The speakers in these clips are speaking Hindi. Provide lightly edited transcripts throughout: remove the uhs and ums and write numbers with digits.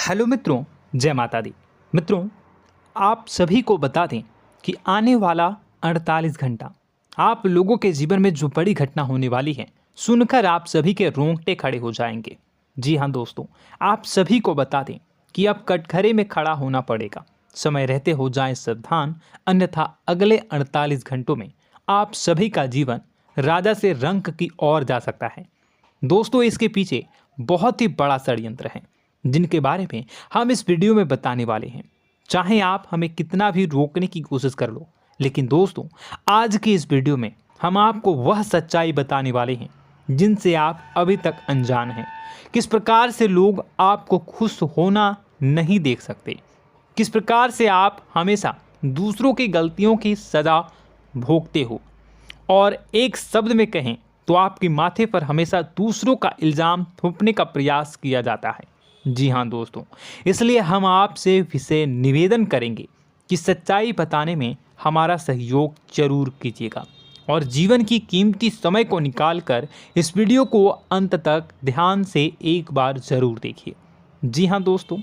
हेलो मित्रों, जय माता दी। मित्रों, आप सभी को बता दें कि आने वाला 48 घंटा आप लोगों के जीवन में जो बड़ी घटना होने वाली है, सुनकर आप सभी के रोंगटे खड़े हो जाएंगे। जी हाँ दोस्तों, आप सभी को बता दें कि अब कटघरे में खड़ा होना पड़ेगा। समय रहते हो जाएं सावधान, अन्यथा अगले 48 घंटों में आप सभी का जीवन राजा से रंक की ओर जा सकता है। दोस्तों, इसके पीछे बहुत ही बड़ा षड्यंत्र है जिनके बारे में हम इस वीडियो में बताने वाले हैं। चाहे आप हमें कितना भी रोकने की कोशिश कर लो, लेकिन दोस्तों आज की इस वीडियो में हम आपको वह सच्चाई बताने वाले हैं जिनसे आप अभी तक अनजान हैं। किस प्रकार से लोग आपको खुश होना नहीं देख सकते, किस प्रकार से आप हमेशा दूसरों की गलतियों की सज़ा भोगते हो, और एक शब्द में कहें तो आपके माथे पर हमेशा दूसरों का इल्ज़ाम थोपने का प्रयास किया जाता है। जी हाँ दोस्तों, इसलिए हम आपसे विशेष निवेदन करेंगे कि सच्चाई बताने में हमारा सहयोग जरूर कीजिएगा और जीवन की कीमती समय को निकालकर इस वीडियो को अंत तक ध्यान से एक बार ज़रूर देखिए। जी हाँ दोस्तों,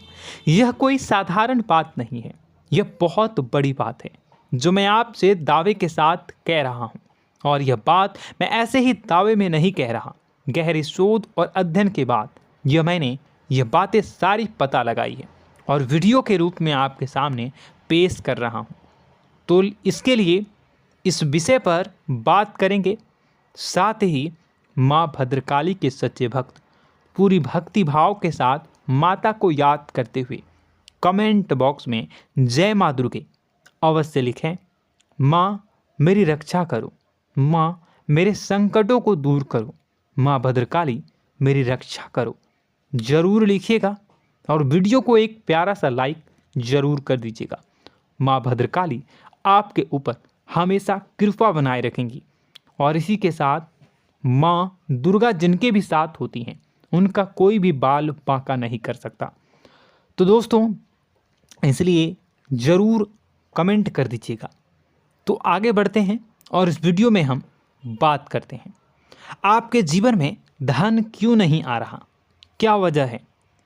यह कोई साधारण बात नहीं है, यह बहुत बड़ी बात है जो मैं आपसे दावे के साथ कह रहा हूँ। और यह बात मैं ऐसे ही दावे में नहीं कह रहा, गहरी शोध और अध्ययन के बाद मैंने यह बातें सारी पता लगाई है और वीडियो के रूप में आपके सामने पेश कर रहा हूँ। तो इसके लिए इस विषय पर बात करेंगे। साथ ही माँ भद्रकाली के सच्चे भक्त पूरी भक्ति भाव के साथ माता को याद करते हुए कमेंट बॉक्स में जय माँ दुर्गे अवश्य लिखें। माँ मेरी रक्षा करो, माँ मेरे संकटों को दूर करो, माँ भद्रकाली मेरी रक्षा करो, ज़रूर लिखिएगा और वीडियो को एक प्यारा सा लाइक ज़रूर कर दीजिएगा। माँ भद्रकाली आपके ऊपर हमेशा कृपा बनाए रखेंगी और इसी के साथ माँ दुर्गा जिनके भी साथ होती हैं उनका कोई भी बाल बांका नहीं कर सकता। तो दोस्तों, इसलिए ज़रूर कमेंट कर दीजिएगा। तो आगे बढ़ते हैं और इस वीडियो में हम बात करते हैं, आपके जीवन में धन क्यों नहीं आ रहा, क्या वजह है।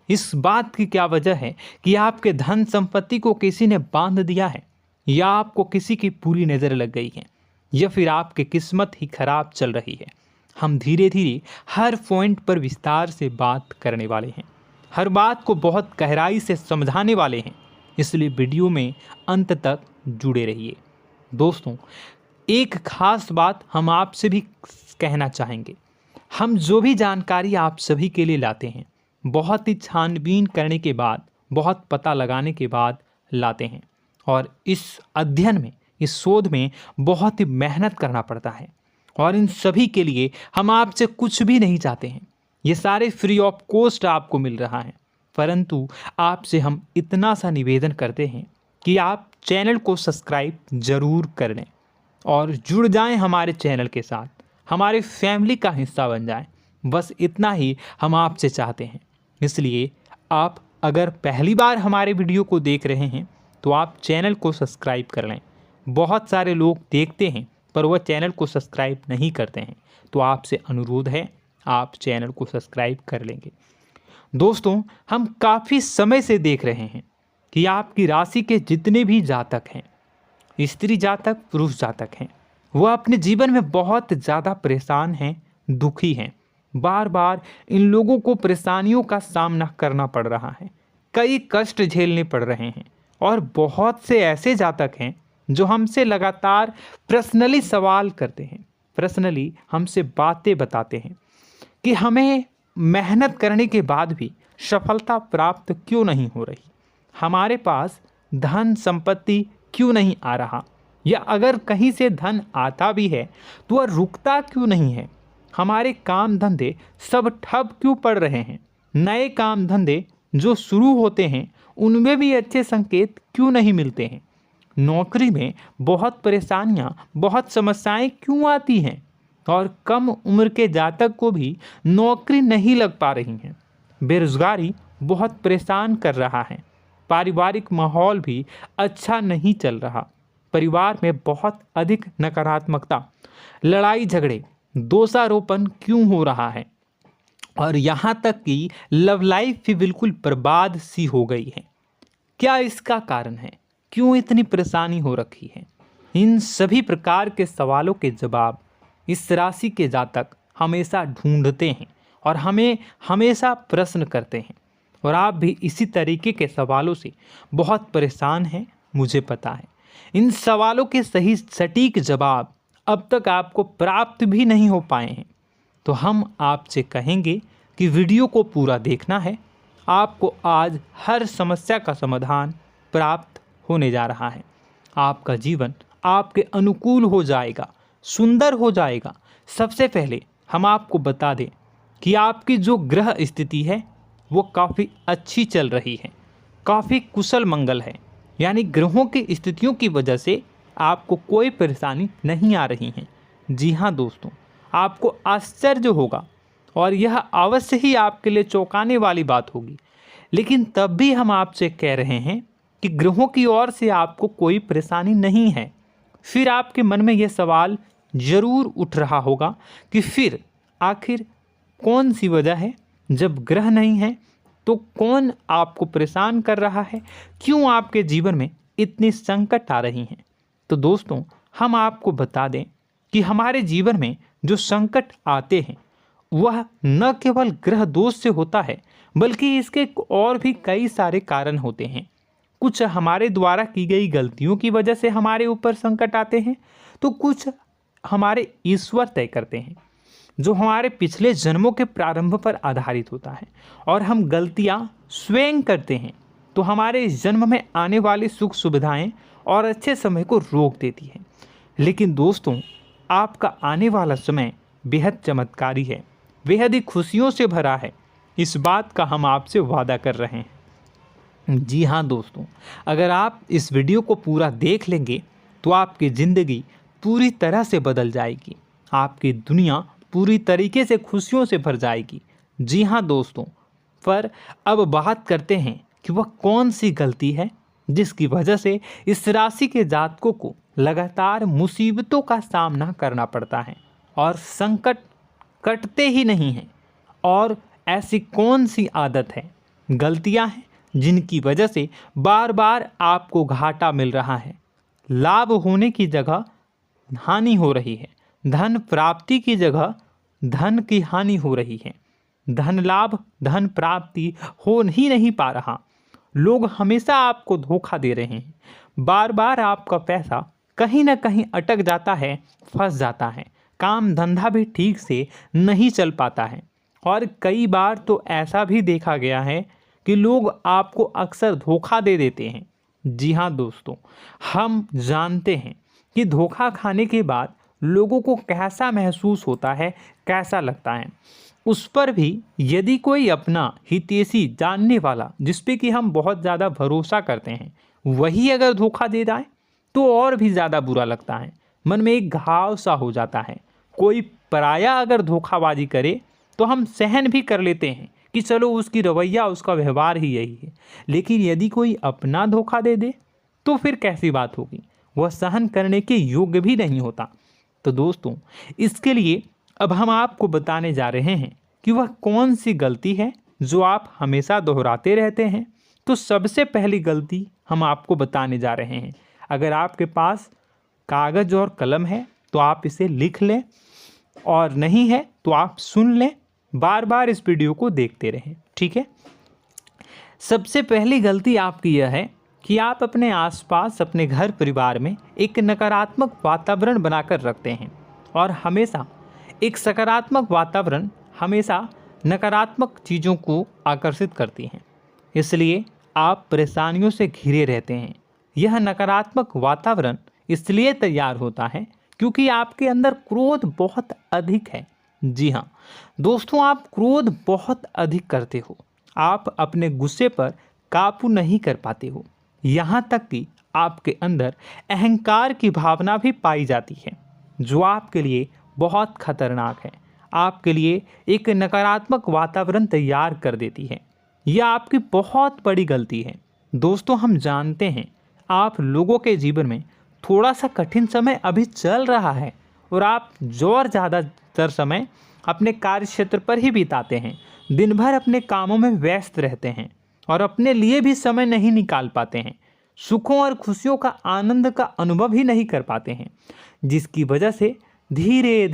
इस बात की क्या वजह है कि आपके धन संपत्ति को किसी ने बांध दिया है, या आपको किसी की पूरी नज़र लग गई है, या फिर आपकी किस्मत ही खराब चल रही है। हम धीरे धीरे हर पॉइंट पर विस्तार से बात करने वाले हैं, हर बात को बहुत गहराई से समझाने वाले हैं, इसलिए वीडियो में अंत तक जुड़े रहिए। दोस्तों, एक खास बात हम आपसे भी कहना चाहेंगे, हम जो भी जानकारी आप सभी के लिए लाते हैं बहुत ही छानबीन करने के बाद, बहुत पता लगाने के बाद लाते हैं, और इस अध्ययन में, इस शोध में बहुत ही मेहनत करना पड़ता है। और इन सभी के लिए हम आपसे कुछ भी नहीं चाहते हैं, ये सारे फ्री ऑफ कॉस्ट आपको मिल रहा है। परंतु आपसे हम इतना सा निवेदन करते हैं कि आप चैनल को सब्सक्राइब ज़रूर कर लें और जुड़ जाएं हमारे चैनल के साथ, हमारे फैमिली का हिस्सा बन जाएं। बस इतना ही हम आपसे चाहते हैं। इसलिए आप अगर पहली बार हमारे वीडियो को देख रहे हैं तो आप चैनल को सब्सक्राइब कर लें। बहुत सारे लोग देखते हैं पर वह चैनल को सब्सक्राइब नहीं करते हैं, तो आपसे अनुरोध है आप चैनल को सब्सक्राइब कर लेंगे। दोस्तों, हम काफ़ी समय से देख रहे हैं कि आपकी राशि के जितने भी जातक हैं, स्त्री जातक पुरुष जातक हैं, वह अपने जीवन में बहुत ज़्यादा परेशान हैं, दुखी हैं। बार बार इन लोगों को परेशानियों का सामना करना पड़ रहा है, कई कष्ट झेलने पड़ रहे हैं। और बहुत से ऐसे जातक हैं जो हमसे लगातार पर्सनली सवाल करते हैं, पर्सनली हमसे बातें बताते हैं कि हमें मेहनत करने के बाद भी सफलता प्राप्त क्यों नहीं हो रही, हमारे पास धन संपत्ति क्यों नहीं आ रहा, या अगर कहीं से धन आता भी है तो वह रुकता क्यों नहीं है, हमारे काम धंधे सब ठप क्यों पड़ रहे हैं, नए काम धंधे जो शुरू होते हैं उनमें भी अच्छे संकेत क्यों नहीं मिलते हैं, नौकरी में बहुत परेशानियां, बहुत समस्याएं क्यों आती हैं, और कम उम्र के जातक को भी नौकरी नहीं लग पा रही हैं, बेरोजगारी बहुत परेशान कर रहा है, पारिवारिक माहौल भी अच्छा नहीं चल रहा, परिवार में बहुत अधिक नकारात्मकता, लड़ाई झगड़े, दोषारोपण क्यों हो रहा है, और यहाँ तक कि लव लाइफ भी बिल्कुल बर्बाद सी हो गई है। क्या इसका कारण है? क्यों इतनी परेशानी हो रखी है? इन सभी प्रकार के सवालों के जवाब इस राशि के जातक हमेशा ढूंढते हैं और हमें हमेशा प्रश्न करते हैं। और आप भी इसी तरीके के सवालों से बहुत परेशान हैं, मुझे पता है। इन सवालों के सही सटीक जवाब अब तक आपको प्राप्त भी नहीं हो पाए हैं। तो हम आपसे कहेंगे कि वीडियो को पूरा देखना है। आपको आज हर समस्या का समाधान प्राप्त होने जा रहा है। आपका जीवन आपके अनुकूल हो जाएगा, सुंदर हो जाएगा। सबसे पहले हम आपको बता दें कि आपकी जो ग्रह स्थिति है वो काफ़ी अच्छी चल रही है, काफ़ी कुशल मंगल है। यानी ग्रहों की स्थितियों की वजह से आपको कोई परेशानी नहीं आ रही है। जी हाँ दोस्तों, आपको आश्चर्य होगा और यह अवश्य ही आपके लिए चौंकाने वाली बात होगी। लेकिन तब भी हम आपसे कह रहे हैं कि ग्रहों की ओर से आपको कोई परेशानी नहीं है। फिर आपके मन में यह सवाल जरूर उठ रहा होगा कि फिर आखिर कौन सी वजह है? जब ग्रह नहीं है तो कौन आपको परेशान कर रहा है? क्यों आपके जीवन में इतनी संकट आ रही हैं? तो दोस्तों, हम आपको बता दें कि हमारे जीवन में जो संकट आते हैं वह न केवल ग्रह दोष से होता है, बल्कि इसके और भी कई सारे कारण होते हैं। कुछ हमारे द्वारा की गई गलतियों की वजह से हमारे ऊपर संकट आते हैं, तो कुछ हमारे ईश्वर तय करते हैं, जो हमारे पिछले जन्मों के प्रारंभ पर आधारित होता है। और हम गलतियां स्वयं करते हैं तो हमारे इस जन्म में आने वाली सुख सुविधाएं और अच्छे समय को रोक देती है। लेकिन दोस्तों, आपका आने वाला समय बेहद चमत्कारी है, बेहद ही खुशियों से भरा है। इस बात का हम आपसे वादा कर रहे हैं। जी हाँ दोस्तों, अगर आप इस वीडियो को पूरा देख लेंगे तो आपकी ज़िंदगी पूरी तरह से बदल जाएगी, आपकी दुनिया पूरी तरीके से खुशियों से भर जाएगी। जी हाँ दोस्तों, पर अब बात करते हैं कि वह कौन सी गलती है जिसकी वजह से इस राशि के जातकों को लगातार मुसीबतों का सामना करना पड़ता है और संकट कटते ही नहीं हैं। और ऐसी कौन सी आदत है, गलतियां हैं जिनकी वजह से बार बार आपको घाटा मिल रहा है, लाभ होने की जगह हानि हो रही है, धन प्राप्ति की जगह धन की हानि हो रही है, धन लाभ धन प्राप्ति हो ही नहीं पा रहा, लोग हमेशा आपको धोखा दे रहे हैं, बार बार आपका पैसा कहीं ना कहीं अटक जाता है, फंस जाता है, काम धंधा भी ठीक से नहीं चल पाता है। और कई बार तो ऐसा भी देखा गया है कि लोग आपको अक्सर धोखा दे देते हैं। जी हाँ दोस्तों, हम जानते हैं कि धोखा खाने के बाद लोगों को कैसा महसूस होता है, कैसा लगता है। उस पर भी यदि कोई अपना हितैषी जानने वाला, जिस पे कि हम बहुत ज़्यादा भरोसा करते हैं, वही अगर धोखा दे जाए तो और भी ज़्यादा बुरा लगता है, मन में एक घाव सा हो जाता है। कोई पराया अगर धोखाबाजी करे तो हम सहन भी कर लेते हैं कि चलो उसकी रवैया, उसका व्यवहार ही यही है। लेकिन यदि कोई अपना धोखा दे दे तो फिर कैसी बात होगी, वह सहन करने के योग्य भी नहीं होता। तो दोस्तों, इसके लिए अब हम आपको बताने जा रहे हैं कि वह कौन सी गलती है जो आप हमेशा दोहराते रहते हैं। तो सबसे पहली गलती हम आपको बताने जा रहे हैं। अगर आपके पास कागज़ और कलम है तो आप इसे लिख लें, और नहीं है तो आप सुन लें, बार बार इस वीडियो को देखते रहें, ठीक है। सबसे पहली गलती आपकी यह है कि आप अपने आसपास, अपने घर परिवार में एक नकारात्मक वातावरण बनाकर रखते हैं। और हमेशा एक सकारात्मक वातावरण हमेशा नकारात्मक चीज़ों को आकर्षित करती हैं, इसलिए आप परेशानियों से घिरे रहते हैं। यह नकारात्मक वातावरण इसलिए तैयार होता है क्योंकि आपके अंदर क्रोध बहुत अधिक है। जी हाँ दोस्तों, आप क्रोध बहुत अधिक करते हो, आप अपने गुस्से पर काबू नहीं कर पाते हो, यहाँ तक कि आपके अंदर अहंकार की भावना भी पाई जाती है, जो आपके लिए बहुत खतरनाक है, आपके लिए एक नकारात्मक वातावरण तैयार कर देती है। यह आपकी बहुत बड़ी गलती है। दोस्तों, हम जानते हैं आप लोगों के जीवन में थोड़ा सा कठिन समय अभी चल रहा है और आप और ज़्यादा अधिकतर समय अपने कार्य क्षेत्र पर ही बिताते हैं, दिन भर अपने कामों में व्यस्त रहते हैं और अपने लिए भी समय नहीं निकाल पाते हैं, सुखों और खुशियों का आनंद का अनुभव ही नहीं कर पाते हैं, जिसकी वजह से धीरे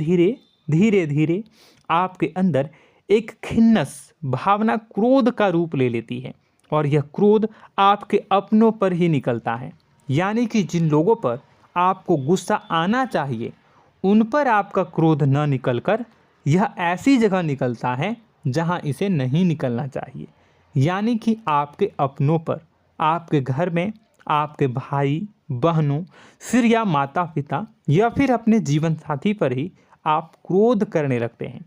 धीरे आपके अंदर एक खिन्नस भावना क्रोध का रूप ले लेती है और यह क्रोध आपके अपनों पर ही निकलता है। यानी कि जिन लोगों पर आपको गुस्सा आना चाहिए उन पर आपका क्रोध न निकलकर यह ऐसी जगह निकलता है जहां इसे नहीं निकलना चाहिए। यानी कि आपके अपनों पर, आपके घर में आपके भाई बहनों, फिर या माता पिता या फिर अपने जीवन साथी पर ही आप क्रोध करने लगते हैं।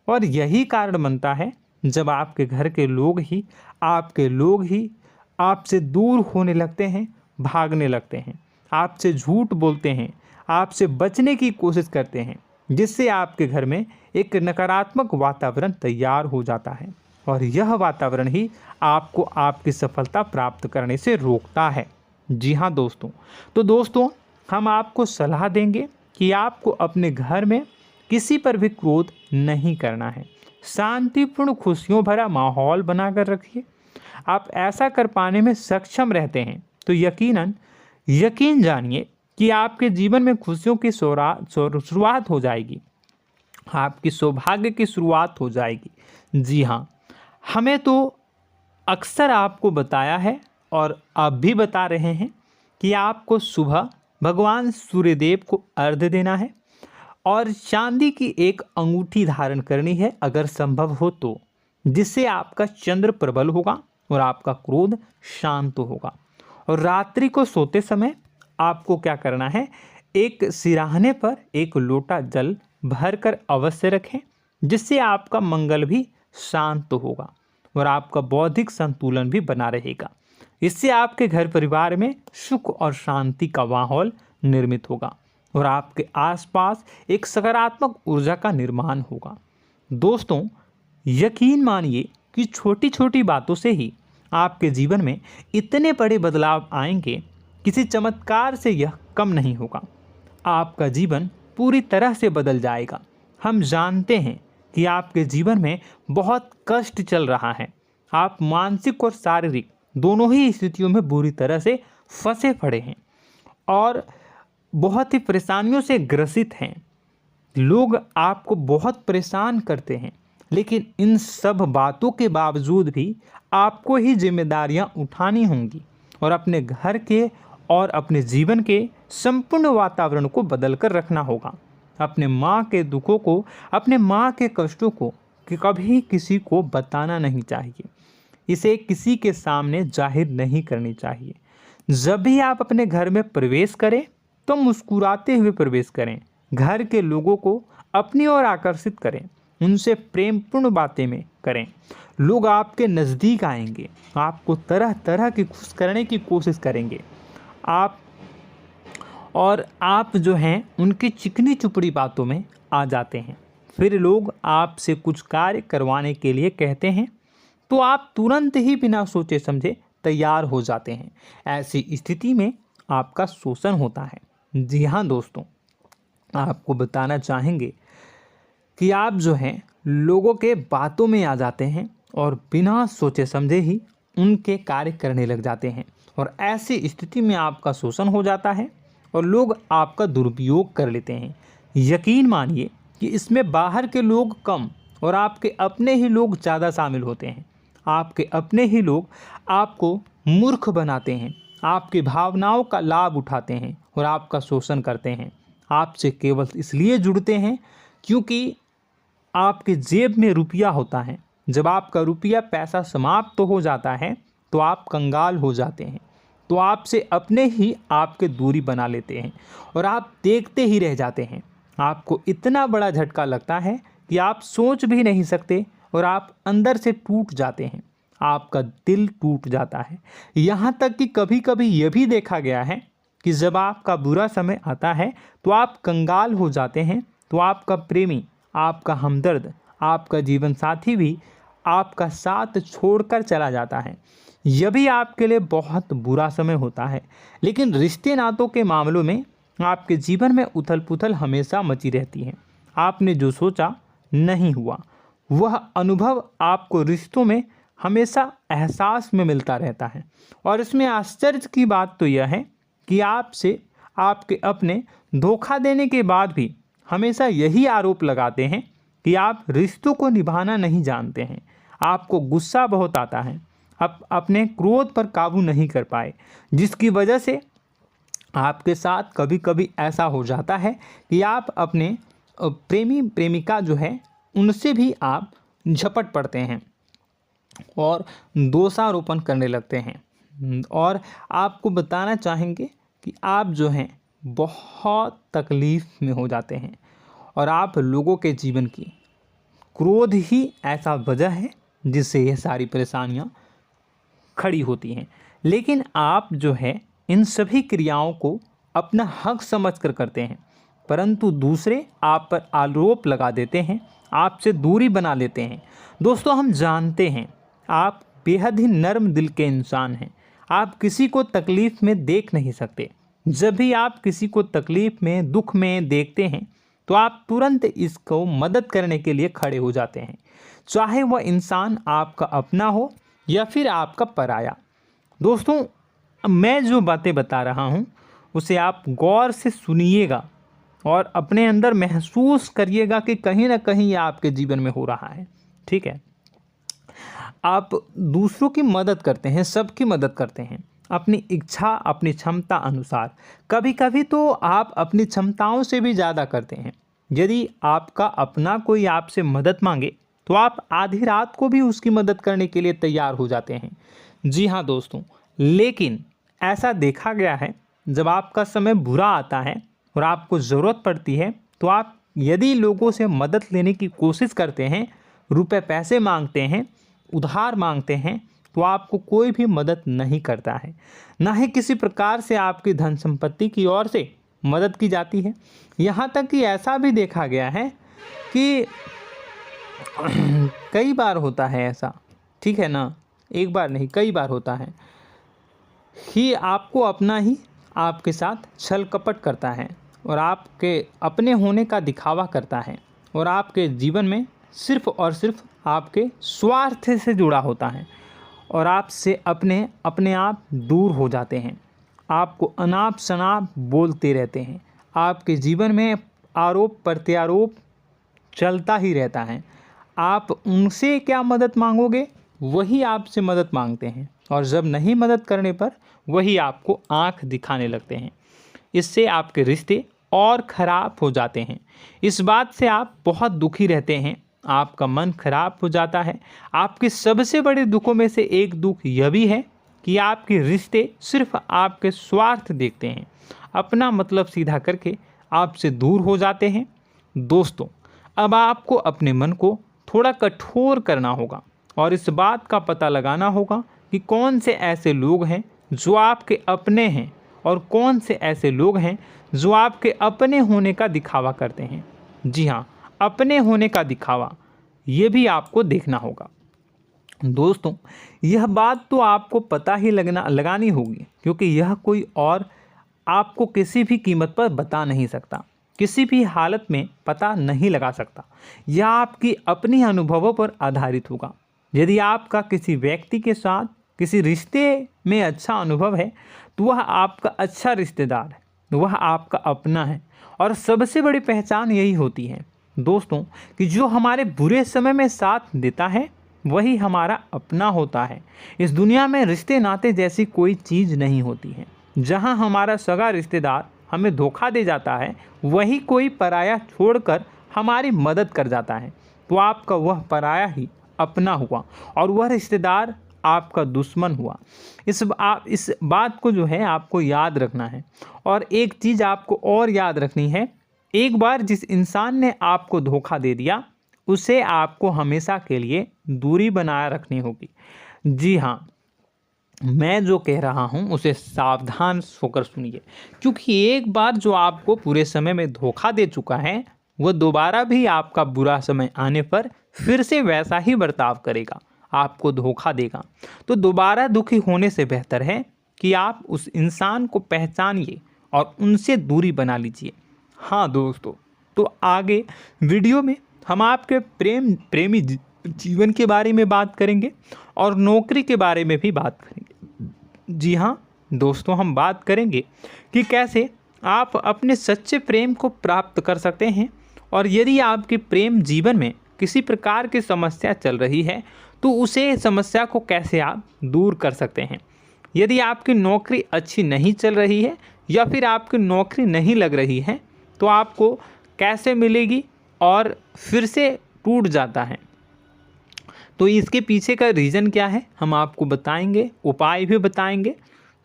और यही कारण बनता है जब आपके घर के लोग ही आपसे दूर होने लगते हैं, भागने लगते हैं, आपसे झूठ बोलते हैं, आपसे बचने की कोशिश करते हैं, जिससे आपके घर में एक नकारात्मक वातावरण तैयार हो जाता है और यह वातावरण ही आपको आपकी सफलता प्राप्त करने से रोकता है। जी हाँ दोस्तों, तो दोस्तों हम आपको सलाह देंगे कि आपको अपने घर में किसी पर भी क्रोध नहीं करना है। शांतिपूर्ण खुशियों भरा माहौल बनाकर रखिए। आप ऐसा कर पाने में सक्षम रहते हैं तो यकीन जानिए कि आपके जीवन में खुशियों की शुरुआत हो जाएगी, आपकी सौभाग्य की शुरुआत हो जाएगी। जी हाँ, हमें तो अक्सर आपको बताया है और अब भी बता रहे हैं कि आपको सुबह भगवान सूर्यदेव को अर्घ्य देना है और चांदी की एक अंगूठी धारण करनी है अगर संभव हो तो, जिससे आपका चंद्र प्रबल होगा और आपका क्रोध शांत होगा। और रात्रि को सोते समय आपको क्या करना है, एक सिराहने पर एक लोटा जल भरकर अवश्य रखें, जिससे आपका मंगल भी शांत होगा और आपका बौद्धिक संतुलन भी बना रहेगा। इससे आपके घर परिवार में सुख और शांति का माहौल निर्मित होगा और आपके आसपास एक सकारात्मक ऊर्जा का निर्माण होगा। दोस्तों यकीन मानिए कि छोटी छोटी बातों से ही आपके जीवन में इतने बड़े बदलाव आएंगे, किसी चमत्कार से यह कम नहीं होगा। आपका जीवन पूरी तरह से बदल जाएगा। हम जानते हैं कि आपके जीवन में बहुत कष्ट चल रहा है, आप मानसिक और शारीरिक दोनों ही स्थितियों में बुरी तरह से फंसे पड़े हैं और बहुत ही परेशानियों से ग्रसित हैं। लोग आपको बहुत परेशान करते हैं, लेकिन इन सब बातों के बावजूद भी आपको ही जिम्मेदारियां उठानी होंगी और अपने घर के और अपने जीवन के संपूर्ण वातावरण को बदल कर रखना होगा। अपने माँ के दुखों को, अपने माँ के कष्टों को कभी किसी को बताना नहीं चाहिए, इसे किसी के सामने जाहिर नहीं करनी चाहिए। जब भी आप अपने घर में प्रवेश करें तो मुस्कुराते हुए प्रवेश करें, घर के लोगों को अपनी ओर आकर्षित करें, उनसे प्रेमपूर्ण बातें में करें। लोग आपके नज़दीक आएंगे, आपको तरह तरह की खुश करने की कोशिश करेंगे। आप जो हैं उनकी चिकनी चुपड़ी बातों में आ जाते हैं। फिर लोग आपसे कुछ कार्य करवाने के लिए कहते हैं तो आप तुरंत ही बिना सोचे समझे तैयार हो जाते हैं। ऐसी स्थिति में आपका शोषण होता है। जी हाँ दोस्तों, आपको बताना चाहेंगे कि आप जो हैं लोगों के बातों में आ जाते हैं और बिना सोचे समझे ही उनके कार्य करने लग जाते हैं और ऐसी स्थिति में आपका शोषण हो जाता है और लोग आपका दुरुपयोग कर लेते हैं। यकीन मानिए कि इसमें बाहर के लोग कम और आपके अपने ही लोग ज़्यादा शामिल होते हैं। आपके अपने ही लोग आपको मूर्ख बनाते हैं, आपकी भावनाओं का लाभ उठाते हैं और आपका शोषण करते हैं। आपसे केवल इसलिए जुड़ते हैं क्योंकि आपके जेब में रुपया होता है। जब आपका रुपया पैसा समाप्त हो जाता है तो आप कंगाल हो जाते हैं, तो आपसे अपने ही आपके दूरी बना लेते हैं और आप देखते ही रह जाते हैं। आपको इतना बड़ा झटका लगता है कि आप सोच भी नहीं सकते और आप अंदर से टूट जाते हैं, आपका दिल टूट जाता है। यहाँ तक कि कभी कभी यह भी देखा गया है कि जब आपका बुरा समय आता है तो आप कंगाल हो जाते हैं, तो आपका प्रेमी, आपका हमदर्द, आपका जीवन साथी भी आपका साथ छोड़कर चला जाता है। यह भी आपके लिए बहुत बुरा समय होता है। लेकिन रिश्ते नातों के मामलों में आपके जीवन में उथल पुथल हमेशा मची रहती है। आपने जो सोचा नहीं हुआ। वह अनुभव आपको रिश्तों में हमेशा एहसास में मिलता रहता है। और इसमें आश्चर्य की बात तो यह है कि आपसे आपके अपने धोखा देने के बाद भी हमेशा यही आरोप लगाते हैं कि आप रिश्तों को निभाना नहीं जानते हैं। आपको गुस्सा बहुत आता है, अपने क्रोध पर काबू नहीं कर पाए, जिसकी वजह से आपके साथ कभी कभी ऐसा हो जाता है कि आप अपने प्रेमी प्रेमिका जो है उनसे भी आप झपट पड़ते हैं और दोषारोपण करने लगते हैं। और आपको बताना चाहेंगे कि आप जो हैं बहुत तकलीफ़ में हो जाते हैं और आप लोगों के जीवन की क्रोध ही ऐसा वजह है जिससे ये सारी परेशानियां खड़ी होती हैं। लेकिन आप जो है इन सभी क्रियाओं को अपना हक समझकर करते हैं, परंतु दूसरे आप पर आरोप लगा देते हैं, आपसे दूरी बना लेते हैं। दोस्तों, हम जानते हैं आप बेहद ही नर्म दिल के इंसान हैं। आप किसी को तकलीफ़ में देख नहीं सकते। जब भी आप किसी को तकलीफ़ में, दुख में देखते हैं तो आप तुरंत इसको मदद करने के लिए खड़े हो जाते हैं, चाहे वह इंसान आपका अपना हो या फिर आपका पराया। दोस्तों, मैं जो बातें बता रहा हूँ उसे आप गौर से सुनिएगा और अपने अंदर महसूस करिएगा कि कहीं ना कहीं ये आपके जीवन में हो रहा है। ठीक है, आप दूसरों की मदद करते हैं, सबकी मदद करते हैं अपनी इच्छा, अपनी क्षमता अनुसार। कभी कभी तो आप अपनी क्षमताओं से भी ज़्यादा करते हैं। यदि आपका अपना कोई आपसे मदद मांगे तो आप आधी रात को भी उसकी मदद करने के लिए तैयार हो जाते हैं। जी हाँ दोस्तों, लेकिन ऐसा देखा गया है जब आपका समय बुरा आता है और आपको ज़रूरत पड़ती है तो आप यदि लोगों से मदद लेने की कोशिश करते हैं, रुपए पैसे मांगते हैं, उधार मांगते हैं, तो आपको कोई भी मदद नहीं करता है। ना ही किसी प्रकार से आपकी धन संपत्ति की ओर से मदद की जाती है। यहाँ तक कि ऐसा भी देखा गया है कि कई बार होता है ऐसा, ठीक है ना, एक बार नहीं कई बार होता है कि आपको अपना ही आपके साथ छल कपट करता है और आपके अपने होने का दिखावा करता है और आपके जीवन में सिर्फ और सिर्फ आपके स्वार्थ से जुड़ा होता है और आपसे अपने आप दूर हो जाते हैं। आपको अनाप शनाप बोलते रहते हैं। आपके जीवन में आरोप प्रत्यारोप चलता ही रहता है। आप उनसे क्या मदद मांगोगे, वही आपसे मदद मांगते हैं और जब नहीं मदद करने पर वही आपको आंख दिखाने लगते हैं। इससे आपके रिश्ते और ख़राब हो जाते हैं। इस बात से आप बहुत दुखी रहते हैं, आपका मन खराब हो जाता है। आपके सबसे बड़े दुखों में से एक दुख यह भी है कि आपके रिश्ते सिर्फ आपके स्वार्थ देखते हैं, अपना मतलब सीधा करके आपसे दूर हो जाते हैं। दोस्तों, अब आपको अपने मन को थोड़ा कठोर करना होगा और इस बात का पता लगाना होगा कि कौन से ऐसे लोग हैं जो आपके अपने हैं और कौन से ऐसे लोग हैं जो आपके अपने होने का दिखावा करते हैं। जी हाँ, अपने होने का दिखावा, ये भी आपको देखना होगा। दोस्तों, यह बात तो आपको पता ही लगानी होगी, क्योंकि यह कोई और आपको किसी भी कीमत पर बता नहीं सकता, किसी भी हालत में पता नहीं लगा सकता। यह आपकी अपनी अनुभवों पर आधारित होगा। यदि आपका किसी व्यक्ति के साथ किसी रिश्ते में अच्छा अनुभव है तो वह आपका अच्छा रिश्तेदार है, वह आपका अपना है। और सबसे बड़ी पहचान यही होती है दोस्तों कि जो हमारे बुरे समय में साथ देता है वही हमारा अपना होता है। इस दुनिया में रिश्ते नाते जैसी कोई चीज़ नहीं होती है। जहां हमारा सगा रिश्तेदार हमें धोखा दे जाता है, वही कोई पराया छोड़कर हमारी मदद कर जाता है, तो आपका वह पराया ही अपना हुआ और वह रिश्तेदार आपका दुश्मन हुआ। इस बात को जो है आपको याद रखना है। और एक चीज़ आपको और याद रखनी है, एक बार जिस इंसान ने आपको धोखा दे दिया उसे आपको हमेशा के लिए दूरी बनाए रखनी होगी। जी हाँ, मैं जो कह रहा हूँ उसे सावधान होकर सुनिए, क्योंकि एक बार जो आपको पूरे समय में धोखा दे चुका है वह दोबारा भी आपका बुरा समय आने पर फिर से वैसा ही बर्ताव करेगा, आपको धोखा देगा। तो दोबारा दुखी होने से बेहतर है कि आप उस इंसान को पहचानिए और उनसे दूरी बना लीजिए। हाँ दोस्तों, तो आगे वीडियो में हम आपके प्रेमी जीवन के बारे में बात करेंगे और नौकरी के बारे में भी बात करेंगे। जी हाँ दोस्तों, हम बात करेंगे कि कैसे आप अपने सच्चे प्रेम को प्राप्त कर सकते हैं, और यदि आपके प्रेम जीवन में किसी प्रकार की समस्या चल रही है तो उसे समस्या को कैसे आप दूर कर सकते हैं। यदि आपकी नौकरी अच्छी नहीं चल रही है या फिर आपकी नौकरी नहीं लग रही है तो आपको कैसे मिलेगी और फिर से टूट जाता है, तो इसके पीछे का रीज़न क्या है हम आपको बताएंगे, उपाय भी बताएंगे।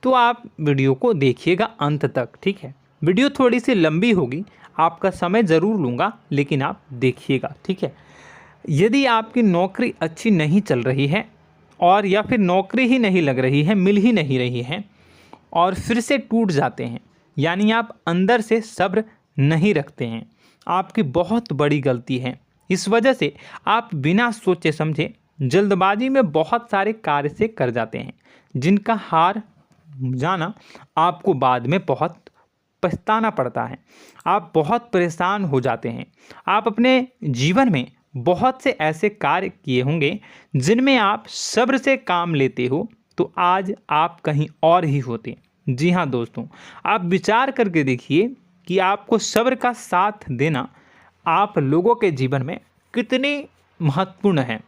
तो आप वीडियो को देखिएगा अंत तक, ठीक है। वीडियो थोड़ी सी लंबी होगी, आपका समय ज़रूर लूँगा, लेकिन आप देखिएगा, ठीक है। यदि आपकी नौकरी अच्छी नहीं चल रही है और या फिर नौकरी ही नहीं लग रही है, मिल ही नहीं रही है और फिर से टूट जाते हैं, यानी आप अंदर से सब्र नहीं रखते हैं, आपकी बहुत बड़ी गलती है। इस वजह से आप बिना सोचे समझे जल्दबाजी में बहुत सारे कार्य से कर जाते हैं, जिनका हार जाना आपको बाद में बहुत पछताना पड़ता है। आप बहुत परेशान हो जाते हैं। आप अपने जीवन में बहुत से ऐसे कार्य किए होंगे जिनमें आप सब्र से काम लेते हो, तो आज आप कहीं और ही होते। जी हाँ दोस्तों, आप विचार करके देखिए कि आपको सब्र का साथ देना आप लोगों के जीवन में कितनी महत्वपूर्ण है।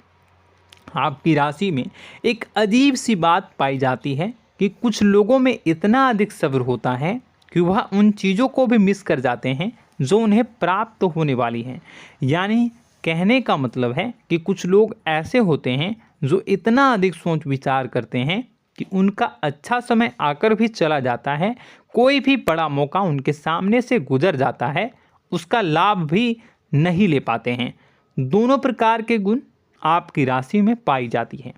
आपकी राशि में एक अजीब सी बात पाई जाती है कि कुछ लोगों में इतना अधिक सब्र होता है कि वह उन चीज़ों को भी मिस कर जाते हैं जो उन्हें प्राप्त होने वाली हैं। यानी कहने का मतलब है कि कुछ लोग ऐसे होते हैं जो इतना अधिक सोच विचार करते हैं कि उनका अच्छा समय आकर भी चला जाता है, कोई भी बड़ा मौका उनके सामने से गुजर जाता है, उसका लाभ भी नहीं ले पाते हैं। दोनों प्रकार के गुण आपकी राशि में पाई जाती है।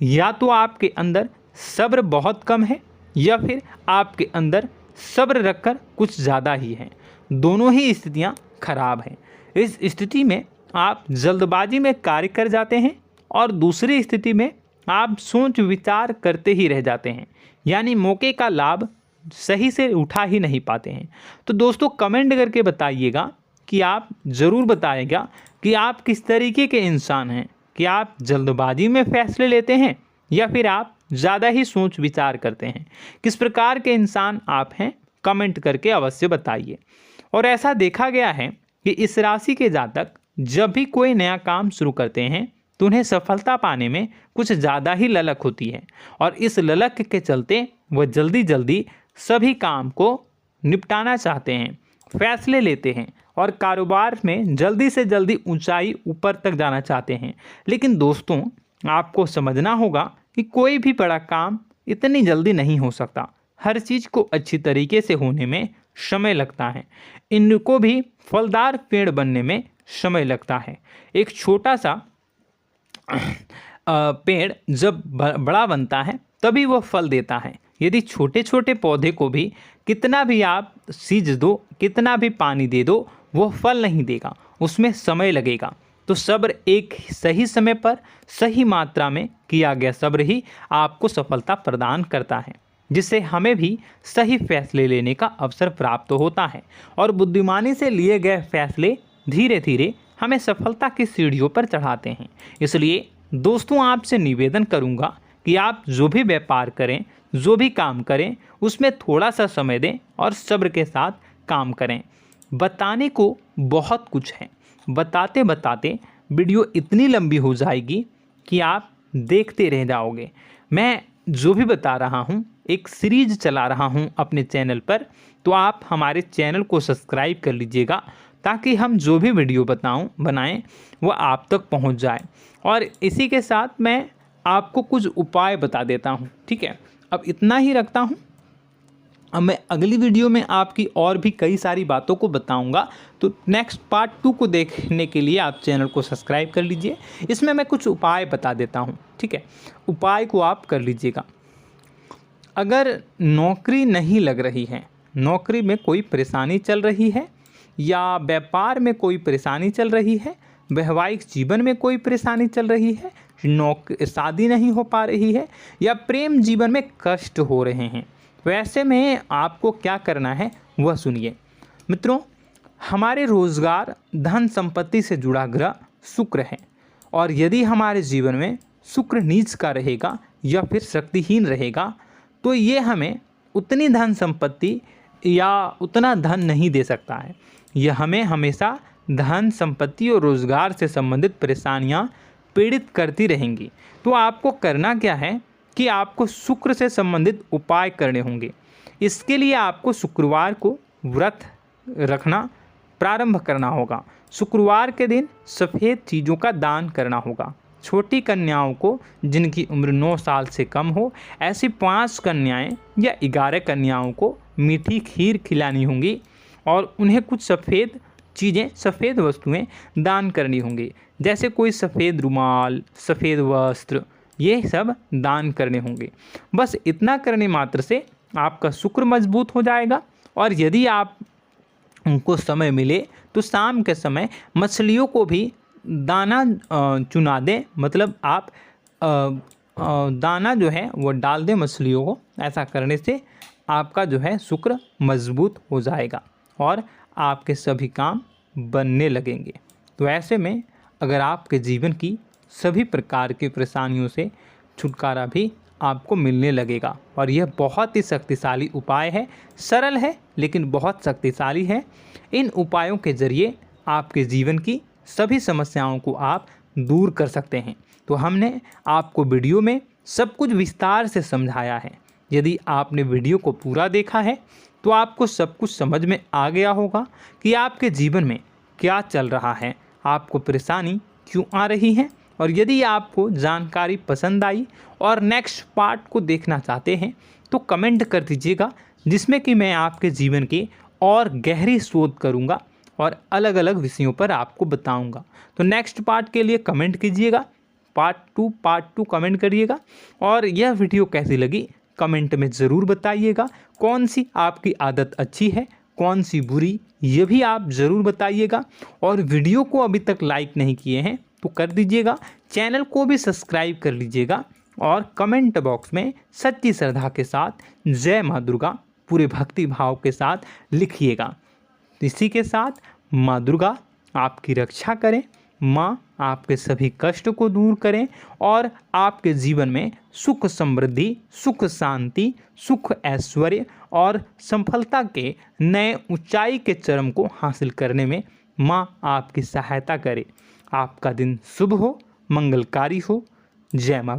या तो आपके अंदर सब्र बहुत कम है या फिर आपके अंदर सब्र रखकर कुछ ज़्यादा ही है। दोनों ही स्थितियाँ खराब हैं। इस स्थिति में आप जल्दबाजी में कार्य कर जाते हैं और दूसरी स्थिति में आप सोच विचार करते ही रह जाते हैं, यानी मौके का लाभ सही से उठा ही नहीं पाते हैं। तो दोस्तों कमेंट करके बताइएगा कि आप ज़रूर बताइएगा कि आप किस तरीके के इंसान हैं, कि आप जल्दबाजी में फैसले लेते हैं या फिर आप ज़्यादा ही सोच विचार करते हैं। किस प्रकार के इंसान आप हैं, कमेंट करके अवश्य बताइए। और ऐसा देखा गया है कि इस राशि के जातक जब भी कोई नया काम शुरू करते हैं तो उन्हें सफलता पाने में कुछ ज़्यादा ही ललक होती है, और इस ललक के चलते वह जल्दी जल्दी सभी काम को निपटाना चाहते हैं, फैसले लेते हैं और कारोबार में जल्दी से जल्दी ऊंचाई ऊपर तक जाना चाहते हैं। लेकिन दोस्तों आपको समझना होगा कि कोई भी बड़ा काम इतनी जल्दी नहीं हो सकता। हर चीज़ को अच्छी तरीके से होने में समय लगता है। इनको भी फलदार पेड़ बनने में समय लगता है। एक छोटा सा पेड़ जब बड़ा बनता है तभी वह फल देता है। यदि छोटे छोटे पौधे को भी कितना भी आप सींच दो, कितना भी पानी दे दो, वो फल नहीं देगा, उसमें समय लगेगा। तो सब्र एक सही समय पर सही मात्रा में किया गया सब्र ही आपको सफलता प्रदान करता है, जिससे हमें भी सही फैसले लेने का अवसर प्राप्त होता है। और बुद्धिमानी से लिए गए फैसले धीरे धीरे हमें सफलता की सीढ़ियों पर चढ़ाते हैं। इसलिए दोस्तों आपसे निवेदन करूंगा कि आप जो भी व्यापार करें, जो भी काम करें, उसमें थोड़ा सा समय दें और सब्र के साथ काम करें। बताने को बहुत कुछ है, बताते बताते वीडियो इतनी लंबी हो जाएगी कि आप देखते रह जाओगे। मैं जो भी बता रहा हूँ एक सीरीज चला रहा हूँ अपने चैनल पर, तो आप हमारे चैनल को सब्सक्राइब कर लीजिएगा ताकि हम जो भी वीडियो बनाएं वो आप तक पहुँच जाए। और इसी के साथ मैं आपको कुछ उपाय बता देता हूँ, ठीक है। अब इतना ही रखता हूँ। अब मैं अगली वीडियो में आपकी और भी कई सारी बातों को बताऊंगा। तो नेक्स्ट पार्ट 2 को देखने के लिए आप चैनल को सब्सक्राइब कर लीजिए। इसमें मैं कुछ उपाय बता देता हूं, ठीक है। उपाय को आप कर लीजिएगा। अगर नौकरी नहीं लग रही है, नौकरी में कोई परेशानी चल रही है, या व्यापार में कोई परेशानी चल रही है, वैवाहिक जीवन में कोई परेशानी चल रही है, शादी नहीं हो पा रही है, या प्रेम जीवन में कष्ट हो रहे हैं, वैसे में आपको क्या करना है वह सुनिए। मित्रों, हमारे रोजगार, धन संपत्ति से जुड़ा ग्रह शुक्र है, और यदि हमारे जीवन में शुक्र नीच का रहेगा या फिर शक्तिहीन रहेगा तो ये हमें उतनी धन संपत्ति या उतना धन नहीं दे सकता है। यह हमें हमेशा धन संपत्ति और रोजगार से संबंधित परेशानियां पीड़ित करती रहेंगी। तो आपको करना क्या है कि आपको शुक्र से संबंधित उपाय करने होंगे। इसके लिए आपको शुक्रवार को व्रत रखना प्रारंभ करना होगा। शुक्रवार के दिन सफ़ेद चीज़ों का दान करना होगा। छोटी कन्याओं को जिनकी उम्र 9 साल से कम हो, ऐसी 5 कन्याएं या 11 कन्याओं को मीठी खीर खिलानी होंगी और उन्हें कुछ सफ़ेद चीज़ें, सफ़ेद वस्तुएं दान करनी होंगी, जैसे कोई सफ़ेद रुमाल, सफ़ेद वस्त्र, ये सब दान करने होंगे। बस इतना करने मात्र से आपका शुक्र मजबूत हो जाएगा। और यदि आप उनको समय मिले तो शाम के समय मछलियों को भी दाना चुना दें, मतलब आप दाना जो है वो डाल दें मछलियों को। ऐसा करने से आपका जो है शुक्र मजबूत हो जाएगा और आपके सभी काम बनने लगेंगे। तो ऐसे में अगर आपके जीवन की सभी प्रकार की परेशानियों से छुटकारा भी आपको मिलने लगेगा। और यह बहुत ही शक्तिशाली उपाय है, सरल है लेकिन बहुत शक्तिशाली है। इन उपायों के ज़रिए आपके जीवन की सभी समस्याओं को आप दूर कर सकते हैं। तो हमने आपको वीडियो में सब कुछ विस्तार से समझाया है। यदि आपने वीडियो को पूरा देखा है तो आपको सब कुछ समझ में आ गया होगा कि आपके जीवन में क्या चल रहा है, आपको परेशानी क्यों आ रही है। और यदि आपको जानकारी पसंद आई और नेक्स्ट पार्ट को देखना चाहते हैं तो कमेंट कर दीजिएगा, जिसमें कि मैं आपके जीवन के और गहरी शोध करूंगा और अलग अलग विषयों पर आपको बताऊंगा। तो नेक्स्ट पार्ट के लिए कमेंट कीजिएगा, पार्ट टू कमेंट करिएगा। और यह वीडियो कैसी लगी कमेंट में ज़रूर बताइएगा। कौन सी आपकी आदत अच्छी है, कौन सी बुरी, ये भी आप ज़रूर बताइएगा। और वीडियो को अभी तक लाइक नहीं किए हैं तो कर दीजिएगा, चैनल को भी सब्सक्राइब कर लीजिएगा और कमेंट बॉक्स में सच्ची श्रद्धा के साथ जय माँ दुर्गा पूरे भक्ति भाव के साथ लिखिएगा। इसी के साथ माँ दुर्गा आपकी रक्षा करें, माँ आपके सभी कष्ट को दूर करें और आपके जीवन में सुख समृद्धि, सुख शांति, सुख ऐश्वर्य और सफलता के नए ऊंचाई के चरम को हासिल करने में माँ आपकी सहायता करे। आपका दिन शुभ हो, मंगलकारी हो। जय माँ।